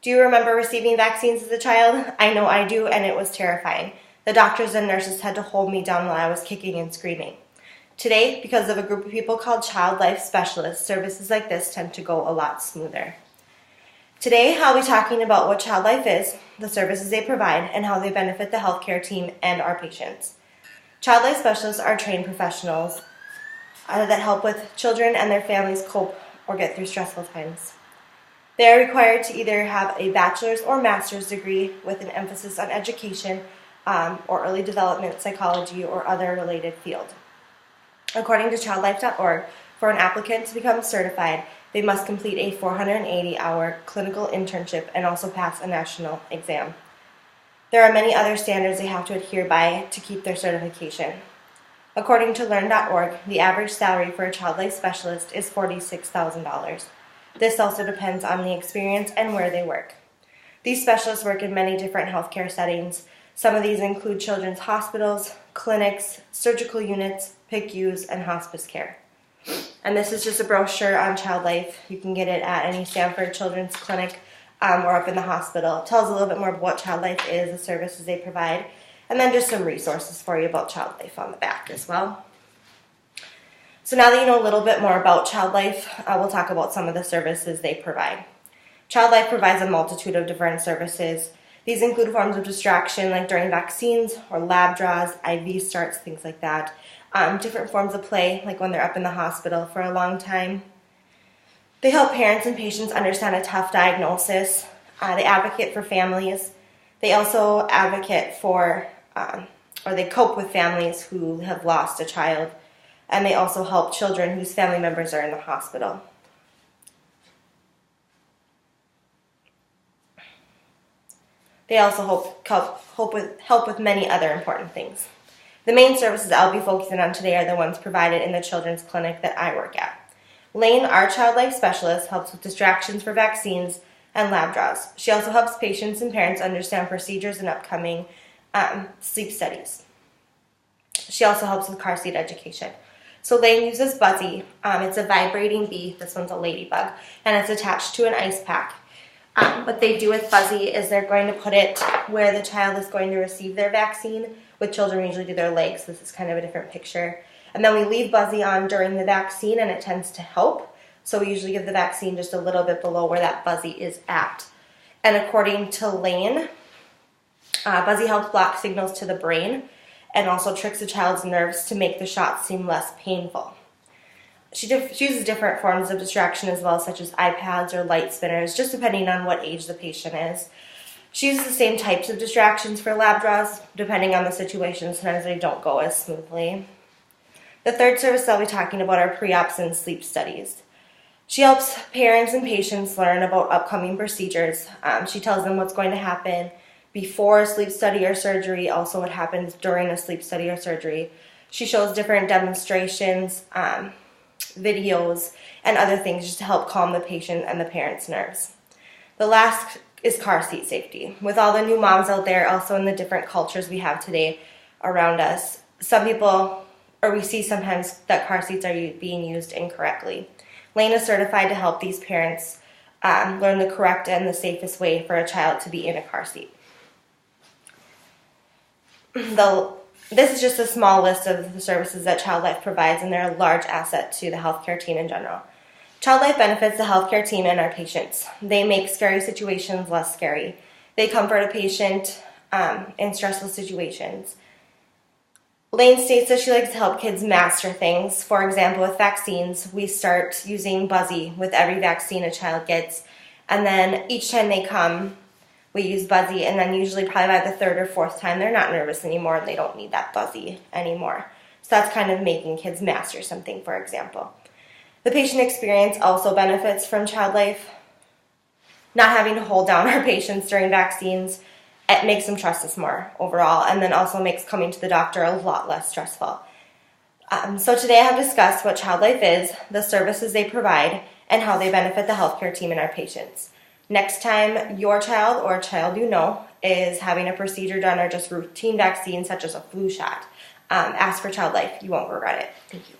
Do you remember receiving vaccines as a child? I know I do, and it was terrifying. The doctors and nurses had to hold me down while I was kicking and screaming. Today, because of a group of people called Child Life Specialists, services like this tend to go a lot smoother. Today, I'll be talking about what Child Life is, the services they provide, and how they benefit the healthcare team and our patients. Child Life Specialists are trained professionals that help with children and their families cope or get through stressful times. They are required to either have a bachelor's or master's degree with an emphasis on education or early development, psychology, or other related field. According to childlife.org, for an applicant to become certified, they must complete a 480-hour clinical internship and also pass a national exam. There are many other standards they have to adhere by to keep their certification. According to learn.org, the average salary for a Child Life Specialist is $46,000. This also depends on the experience and where they work. These specialists work in many different healthcare settings. Some of these include children's hospitals, clinics, surgical units, PICUs, and hospice care. And this is just a brochure on Child Life. You can get it at any Stanford Children's Clinic or up in the hospital. It tells a little bit more about what Child Life is, the services they provide, and then just some resources for you about Child Life on the back as well. So now that you know a little bit more about Child Life, we'll talk about some of the services they provide. Child Life provides a multitude of different services. These include forms of distraction like during vaccines or lab draws, IV starts, things like that. Different forms of play like when they're up in the hospital for a long time. They help parents and patients understand a tough diagnosis. They advocate for families. They also advocate for, or they cope with families who have lost a child. And they also help children whose family members are in the hospital. They also help with many other important things. The main services I'll be focusing on today are the ones provided in the children's clinic that I work at. Lane, our Child Life Specialist, helps with distractions for vaccines and lab draws. She also helps patients and parents understand procedures and upcoming sleep studies. She also helps with car seat education. So Lane uses Buzzy. It's a vibrating bee. This one's a ladybug, and it's attached to an ice pack. What they do with Buzzy is they're going to put it where the child is going to receive their vaccine. With children, we usually do their legs. This is kind of a different picture. And then we leave Buzzy on during the vaccine, and it tends to help. So we usually give the vaccine just a little bit below where that Buzzy is at. And according to Lane, Buzzy helps block signals to the brain and also tricks the child's nerves to make the shot seem less painful. She uses different forms of distraction as well, such as iPads or light spinners, just depending on what age the patient is. She uses the same types of distractions for lab draws, depending on the situation. Sometimes they don't go as smoothly. The third service I'll be talking about are pre-ops and sleep studies. She helps parents and patients learn about upcoming procedures. She tells them what's going to happen before a sleep study or surgery, also what happens during a sleep study or surgery. She shows different demonstrations, videos, and other things just to help calm the patient and the parents' nerves. The last is car seat safety. With all the new moms out there, also in the different cultures we have today around us, some people, or we see sometimes that car seats are being used incorrectly. Lane is certified to help these parents learn the correct and the safest way for a child to be in a car seat. This is just a small list of the services that Child Life provides, and they're a large asset to the healthcare team in general. Child Life benefits the healthcare team and our patients. They make scary situations less scary. They comfort a patient in stressful situations. Lane states that she likes to help kids master things. For example, with vaccines, we start using Buzzy with every vaccine a child gets, and then each time they come, we use Buzzy, and then usually probably by the third or fourth time, they're not nervous anymore and they don't need that Buzzy anymore. So that's kind of making kids master something, for example. The patient experience also benefits from Child Life. Not having to hold down our patients during vaccines, it makes them trust us more overall, and then also makes coming to the doctor a lot less stressful. So today I have discussed what Child Life is, the services they provide, and how they benefit the healthcare team and our patients. Next time your child or a child you know is having a procedure done or just routine vaccines such as a flu shot, ask for Child Life. You won't regret it. Thank you.